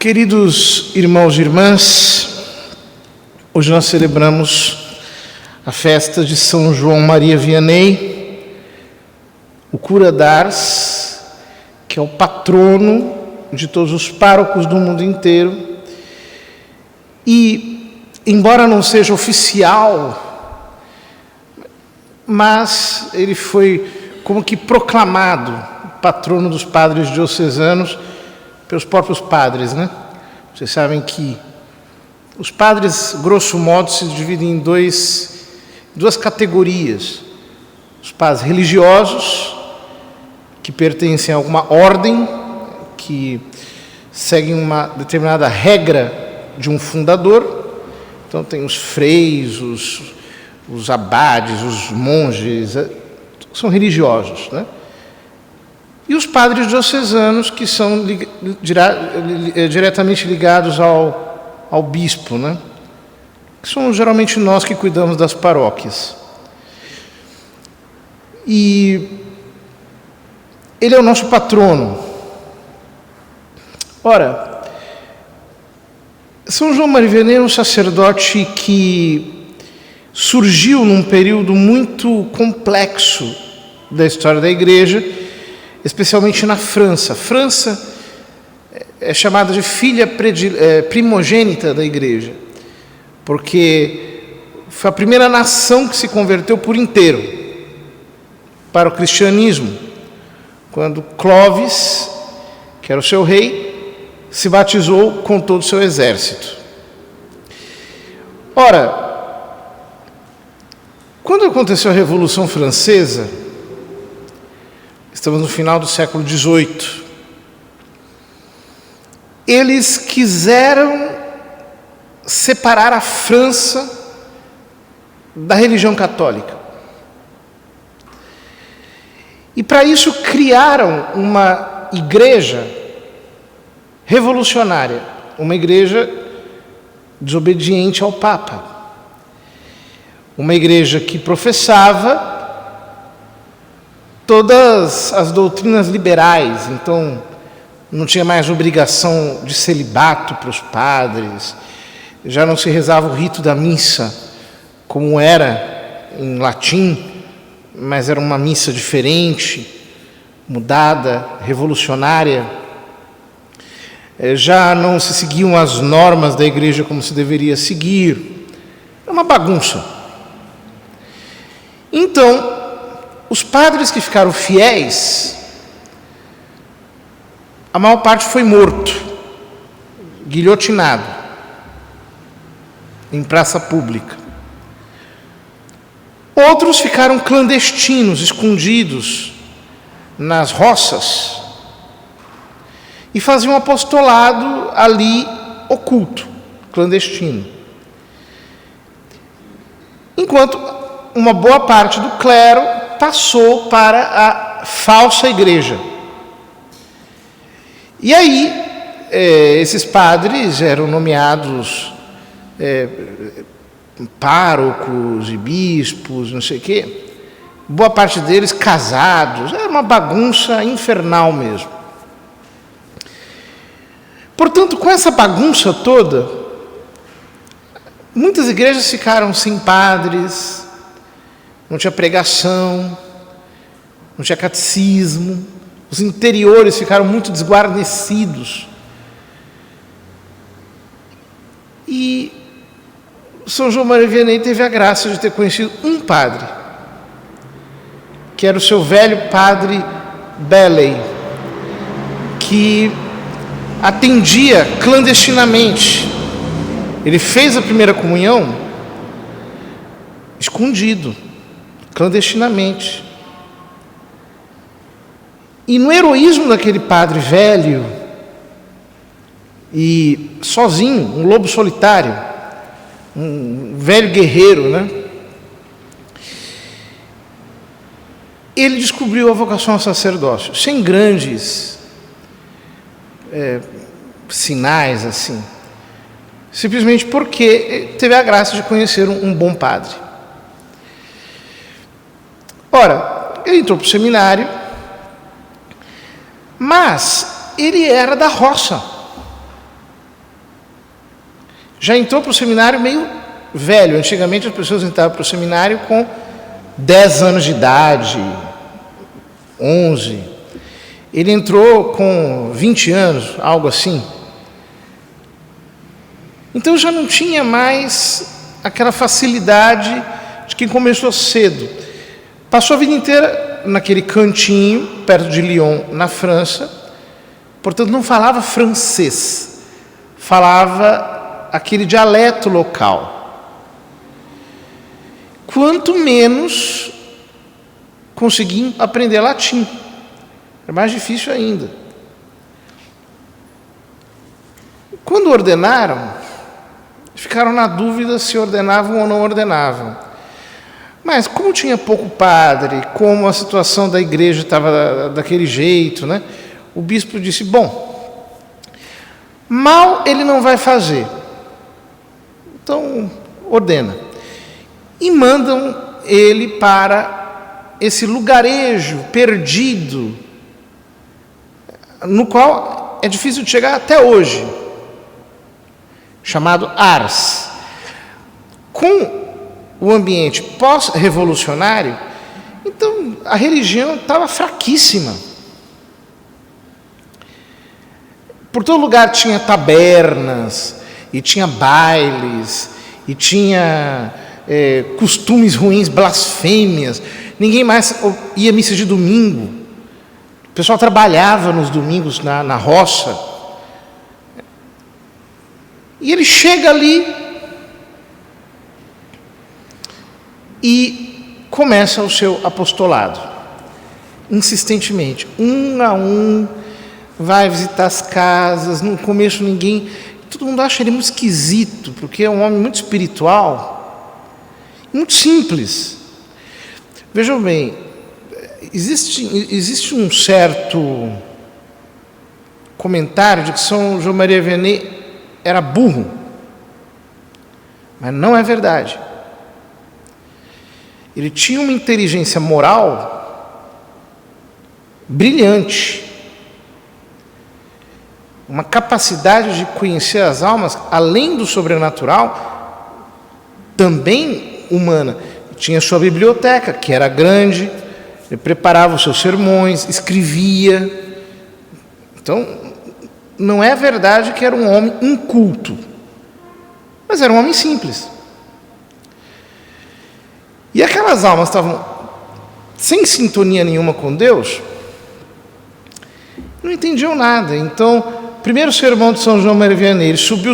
Queridos irmãos e irmãs, hoje nós celebramos a festa de São João Maria Vianney, o cura d'Ars, que é o patrono de todos os párocos do mundo inteiro. E, embora não seja oficial, mas ele foi como que proclamado patrono dos padres diocesanos pelos próprios padres, né? Vocês sabem que os padres, grosso modo, se dividem em duas categorias. Os padres religiosos, que pertencem a alguma ordem, que seguem uma determinada regra de um fundador. Então tem os freis, os abades, os monges, são religiosos, né? E os padres diocesanos, que são diretamente ligados ao bispo, né? Que somos geralmente nós que cuidamos das paróquias. E ele é o nosso patrono. Ora, São João Maria Vianney é um sacerdote que surgiu num período muito complexo da história da Igreja, especialmente na França. França é chamada de filha primogênita da Igreja, porque foi a primeira nação que se converteu por inteiro para o cristianismo, quando Clovis, que era o seu rei, se batizou com todo o seu exército. Ora, quando aconteceu a Revolução Francesa, estamos no final do século XVIII, eles quiseram separar a França da religião católica. E para isso criaram uma igreja revolucionária, uma igreja desobediente ao Papa, uma igreja que professava todas as doutrinas liberais. Então não tinha mais obrigação de celibato para os padres, já não se rezava o rito da missa como era em latim, mas era uma missa diferente, mudada, revolucionária. Já não se seguiam as normas da igreja como se deveria seguir. É uma bagunça. Então, os padres que ficaram fiéis, a maior parte foi morto, guilhotinado, em praça pública. Outros ficaram clandestinos, escondidos nas roças, e faziam apostolado ali oculto, clandestino. Enquanto uma boa parte do clero passou para a falsa igreja. E aí, esses padres eram nomeados párocos e bispos, não sei o quê. Boa parte deles casados. Era uma bagunça infernal mesmo. Portanto, com essa bagunça toda, muitas igrejas ficaram sem padres, não tinha pregação, não tinha catecismo, os interiores ficaram muito desguarnecidos. E São João Maria Vianney teve a graça de ter conhecido um padre, que era o seu velho padre Belley, que atendia clandestinamente. Ele fez a primeira comunhão escondido, clandestinamente. E no heroísmo daquele padre velho e sozinho, um lobo solitário, um velho guerreiro, né? Ele descobriu a vocação ao sacerdócio, sem grandes sinais assim, simplesmente porque teve a graça de conhecer um bom padre. Ora, ele entrou para o seminário, mas ele era da roça. já entrou para o seminário meio velho. Antigamente as pessoas entravam para o seminário com 10 anos de idade, 11. Ele entrou com 20 anos, algo assim. Então já não tinha mais aquela facilidade de quem começou cedo. Passou a vida inteira naquele cantinho, perto de Lyon, na França. Portanto, não falava francês. Falava aquele dialeto local. Quanto menos conseguiam aprender latim. É mais difícil ainda. Quando ordenaram, ficaram na dúvida se ordenavam ou não ordenavam. Mas como tinha pouco padre, como a situação da igreja estava daquele jeito, né? O bispo disse, bom, mal ele não vai fazer. Então, ordena. E mandam ele para esse lugarejo perdido, no qual é difícil de chegar até hoje, chamado Ars. Com o ambiente pós-revolucionário, então a religião estava fraquíssima. Por todo lugar tinha tabernas, e tinha bailes, e tinha costumes ruins, blasfêmias. Ninguém mais ia à missa de domingo. O pessoal trabalhava nos domingos na roça. E ele chega ali e começa o seu apostolado, insistentemente, um a um, vai visitar as casas. No começo todo mundo acha ele muito esquisito, porque é um homem muito espiritual, muito simples. Vejam bem, existe um certo comentário de que São João Maria Vianney era burro, mas não é verdade. Ele tinha uma inteligência moral brilhante, uma capacidade de conhecer as almas, além do sobrenatural, também humana. Tinha sua biblioteca, que era grande, ele preparava os seus sermões, escrevia. Então, não é verdade que era um homem inculto, mas era um homem simples. E aquelas almas estavam sem sintonia nenhuma com Deus, não entendiam nada. Então, primeiro sermão de São João Maria Vianney, ele subiu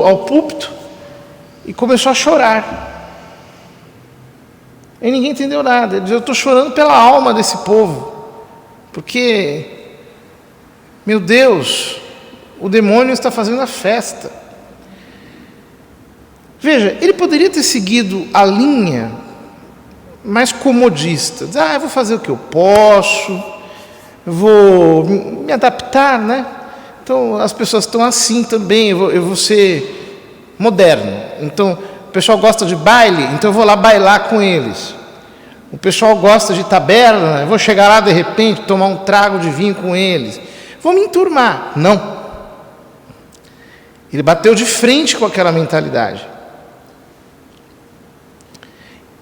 ao púlpito e começou a chorar. E ninguém entendeu nada. Ele disse, eu estou chorando pela alma desse povo, porque, meu Deus, o demônio está fazendo a festa. Veja, ele poderia ter seguido a linha mais comodista. Dizer, eu vou fazer o que eu posso, eu vou me adaptar, né? Então, as pessoas estão assim também, eu vou ser moderno. Então, o pessoal gosta de baile, então eu vou lá bailar com eles. O pessoal gosta de taberna, eu vou chegar lá de repente, tomar um trago de vinho com eles. Vou me enturmar. Não. Ele bateu de frente com aquela mentalidade.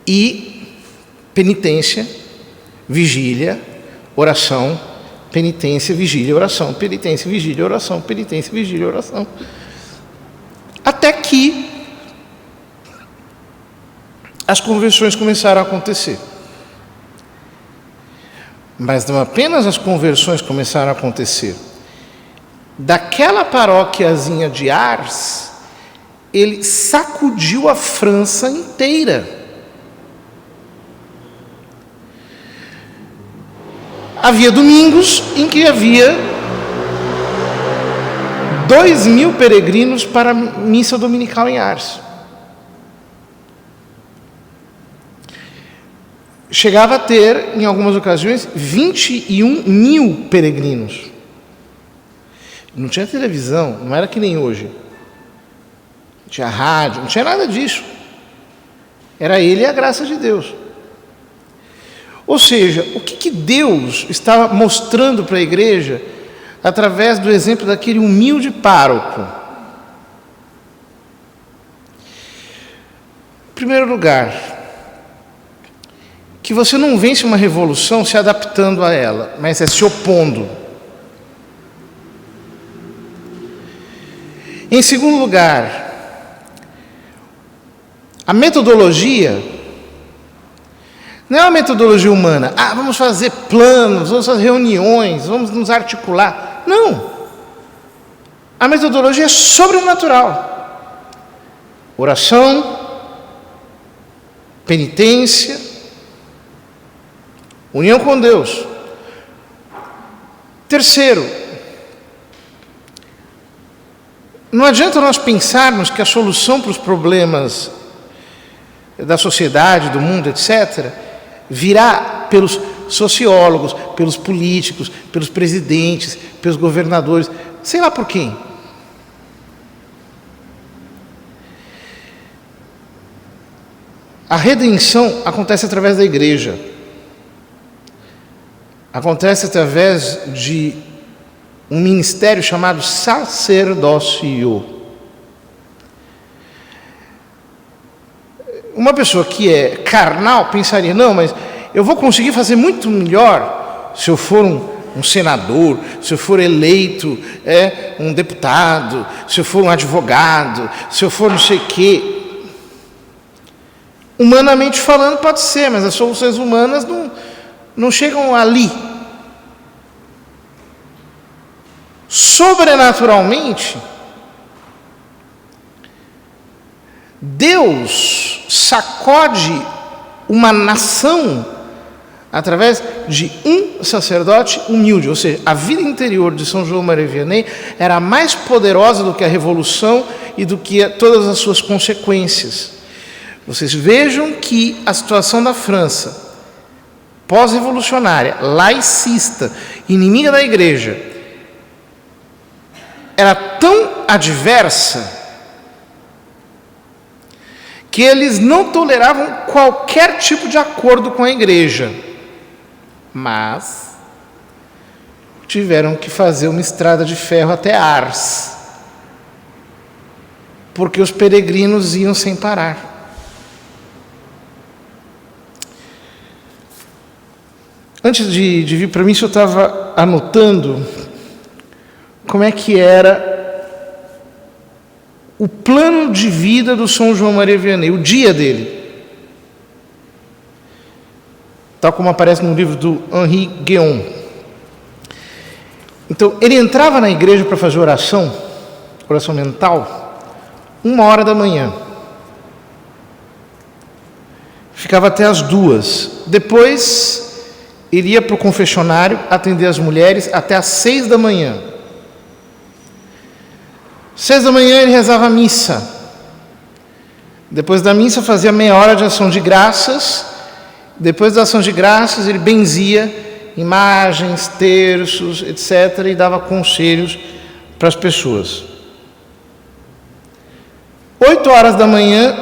E penitência, vigília, oração, penitência, vigília, oração, penitência, vigília, oração, penitência, vigília, oração. Até que as conversões começaram a acontecer. Mas não apenas as conversões começaram a acontecer. Daquela paróquiazinha de Ars, ele sacudiu a França inteira. Havia domingos em que havia 2.000 peregrinos para a missa dominical em Ars. Chegava a ter, em algumas ocasiões, 21.000 peregrinos. Não tinha televisão, não era que nem hoje. Não tinha rádio, não tinha nada disso. Era ele e a graça de Deus. Ou seja, o que Deus estava mostrando para a igreja através do exemplo daquele humilde pároco? Em primeiro lugar, que você não vence uma revolução se adaptando a ela, mas é se opondo. Em segundo lugar, a metodologia não é uma metodologia humana. Vamos fazer planos, vamos fazer reuniões, vamos nos articular. Não. A metodologia é sobrenatural. Oração, penitência, união com Deus. Terceiro, não adianta nós pensarmos que a solução para os problemas da sociedade, do mundo, etc., virá pelos sociólogos, pelos políticos, pelos presidentes, pelos governadores, sei lá por quem. A redenção acontece através da igreja. Acontece através de um ministério chamado sacerdócio. Uma pessoa que é carnal pensaria, não, mas eu vou conseguir fazer muito melhor se eu for um senador, se eu for eleito um deputado, se eu for um advogado, se eu for não sei o quê. Humanamente falando pode ser, mas as soluções humanas não chegam ali. Sobrenaturalmente, Deus sacode uma nação através de um sacerdote humilde, ou seja, a vida interior de São João Maria Vianney era mais poderosa do que a revolução e do que todas as suas consequências. Vocês vejam que a situação da França, pós-revolucionária, laicista, inimiga da igreja, era tão adversa que eles não toleravam qualquer tipo de acordo com a igreja, mas tiveram que fazer uma estrada de ferro até Ars, porque os peregrinos iam sem parar. Antes de vir para mim, eu estava anotando como é que era o plano de vida do São João Maria Vianney, o dia dele. Tal como aparece no livro do Henri Guéon. Então, ele entrava na igreja para fazer oração mental, 1h da manhã. Ficava até as 2h. Depois, ele ia para o confessionário atender as mulheres até as 6 da manhã. 6 da manhã ele rezava a missa. Depois da missa fazia meia hora de ação de graças. Depois da ação de graças ele benzia imagens, terços, etc. e dava conselhos para as pessoas. 8h da manhã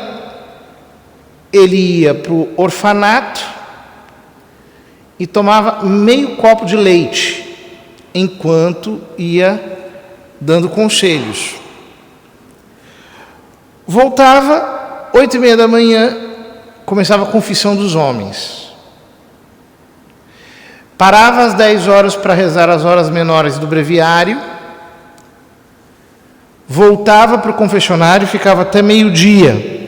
ele ia para o orfanato e tomava meio copo de leite, enquanto ia dando conselhos. Voltava, 8h30 da manhã, começava a confissão dos homens. Parava às 10 horas para rezar as horas menores do breviário, voltava para o confessionário e ficava até meio-dia.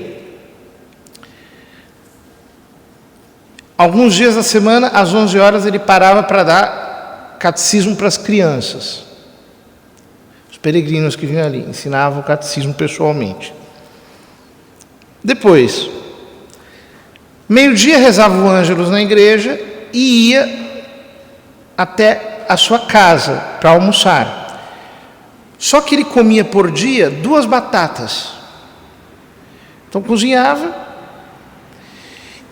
Alguns dias da semana, às 11 horas, ele parava para dar catecismo para as crianças. Os peregrinos que vinham ali ensinavam o catecismo pessoalmente. Depois, meio-dia rezava o Ângelus na igreja e ia até a sua casa para almoçar. Só que ele comia por dia 2 batatas. Então cozinhava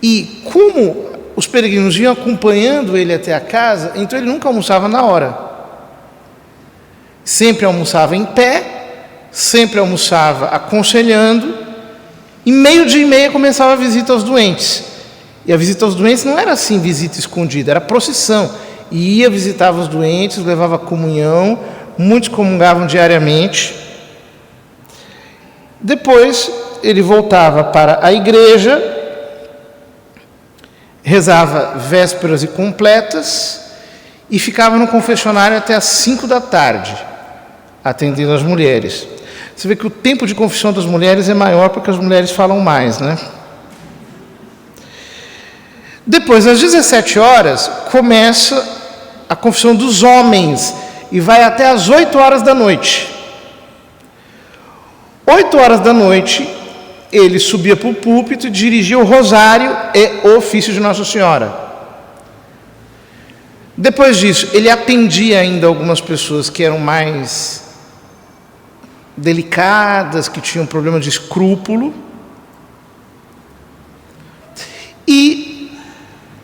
e como os peregrinos iam acompanhando ele até a casa, então ele nunca almoçava na hora. Sempre almoçava em pé, sempre almoçava aconselhando, e 12h30 começava a visita aos doentes. E a visita aos doentes não era assim visita escondida, era procissão. E ia, visitava os doentes, levava comunhão, muitos comungavam diariamente. Depois ele voltava para a igreja, rezava vésperas e completas e ficava no confessionário até às 5 da tarde, atendendo as mulheres. Você vê que o tempo de confissão das mulheres é maior porque as mulheres falam mais, né? Depois, às 17 horas, começa a confissão dos homens e vai até às 8 horas da noite. 8 horas da noite, ele subia para o púlpito e dirigia o rosário e o ofício de Nossa Senhora. Depois disso, ele atendia ainda algumas pessoas que eram mais delicadas, que tinham problema de escrúpulo. E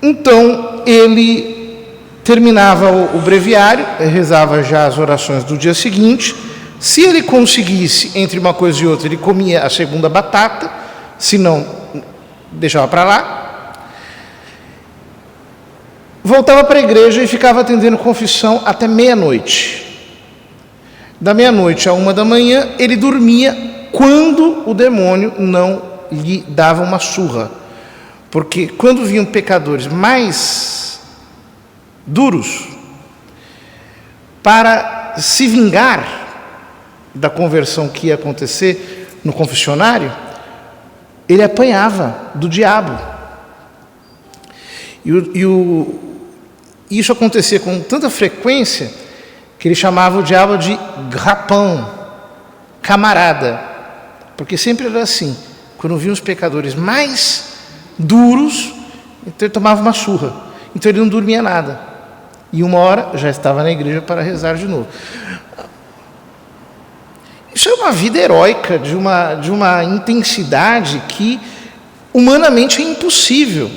então ele terminava o breviário, rezava já as orações do dia seguinte. Se ele conseguisse, entre uma coisa e outra, ele comia a segunda batata, se não, deixava para lá. Voltava para a igreja e ficava atendendo confissão até meia-noite. Da meia-noite à 1 da manhã, ele dormia quando o demônio não lhe dava uma surra. Porque quando vinham pecadores mais duros, para se vingar da conversão que ia acontecer no confessionário, ele apanhava do diabo. Isso acontecia com tanta frequência que ele chamava o diabo de grapão, camarada, porque sempre era assim, quando vinham os pecadores mais duros, então ele tomava uma surra, então ele não dormia nada. E 1 hora já estava na igreja para rezar de novo. Isso é uma vida heróica, de uma intensidade que humanamente é impossível.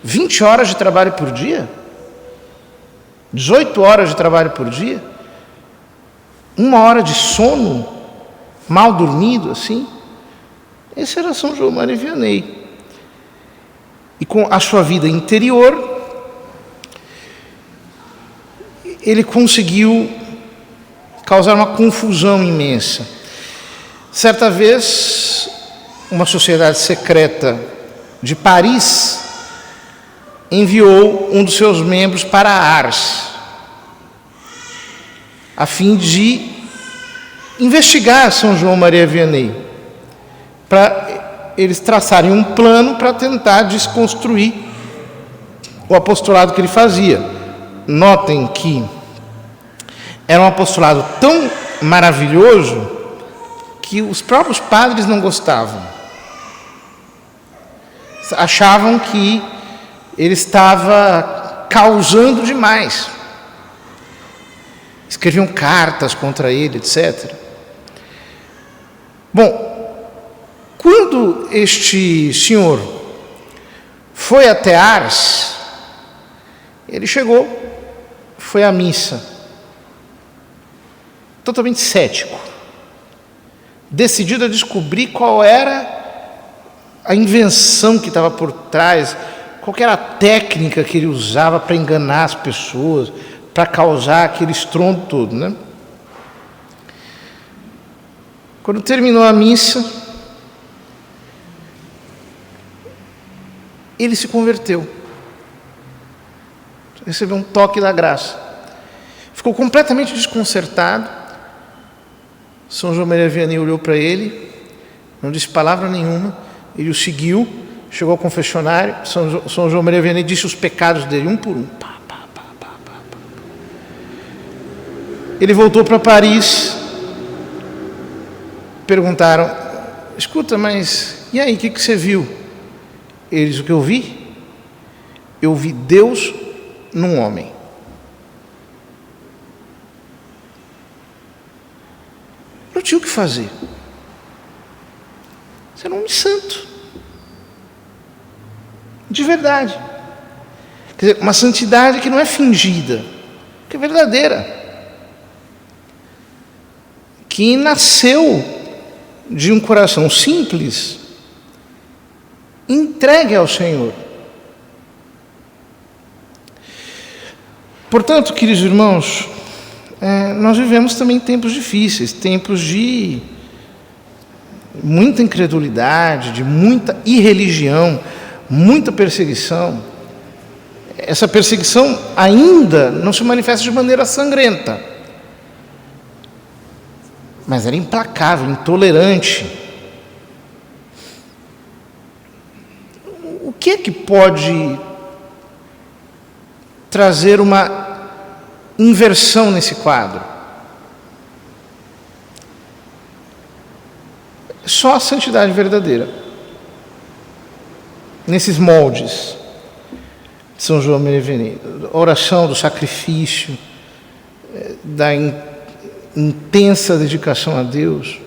20 horas de trabalho por dia? 18 horas de trabalho por dia? 1 hora de sono, mal dormido assim? Esse era São João Maria Vianney. E com a sua vida interior, ele conseguiu causar uma confusão imensa. Certa vez, uma sociedade secreta de Paris enviou um dos seus membros para Ars, a fim de investigar São João Maria Vianney, para eles traçarem um plano para tentar desconstruir o apostolado que ele fazia. Notem que era um apostolado tão maravilhoso que os próprios padres não gostavam. Achavam que ele estava causando demais. Escreviam cartas contra ele, etc. Bom, quando este senhor foi até Ars, ele chegou, foi à missa, totalmente cético, decidido a descobrir qual era a invenção que estava por trás, qual era a técnica que ele usava para enganar as pessoas, para causar aquele estrondo todo, né? Quando terminou a missa, ele se converteu, recebeu um toque da graça, ficou completamente desconcertado. São João Maria Vianney olhou para ele, não disse palavra nenhuma, ele o seguiu, chegou ao confessionário. São João Maria Vianney disse os pecados dele, um por um. Ele voltou para Paris, perguntaram, escuta, mas e aí, o que você viu? Ele disse, o que eu vi? Eu vi Deus num homem. Não tinha o que fazer. Você era um homem santo. De verdade. Quer dizer, uma santidade que não é fingida, que é verdadeira. Que nasceu de um coração simples, entregue ao Senhor. Portanto, queridos irmãos, nós vivemos também tempos difíceis, tempos de muita incredulidade, de muita irreligião, muita perseguição. Essa perseguição ainda não se manifesta de maneira sangrenta, mas era implacável, intolerante. O que é que pode trazer uma inversão nesse quadro? Só a santidade verdadeira. Nesses moldes de São João Benevenuto, a oração do sacrifício, da intensa dedicação a Deus.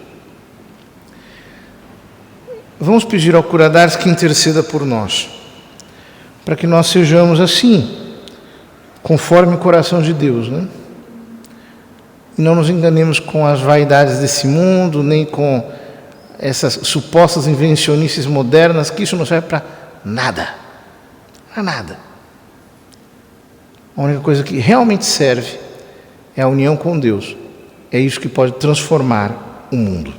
Vamos pedir ao Cura-d'Ars que interceda por nós, para que nós sejamos assim, conforme o coração de Deus, né? E não nos enganemos com as vaidades desse mundo, nem com essas supostas invencionices modernas, que isso não serve para nada. Para nada. A única coisa que realmente serve é a união com Deus. É isso que pode transformar o mundo.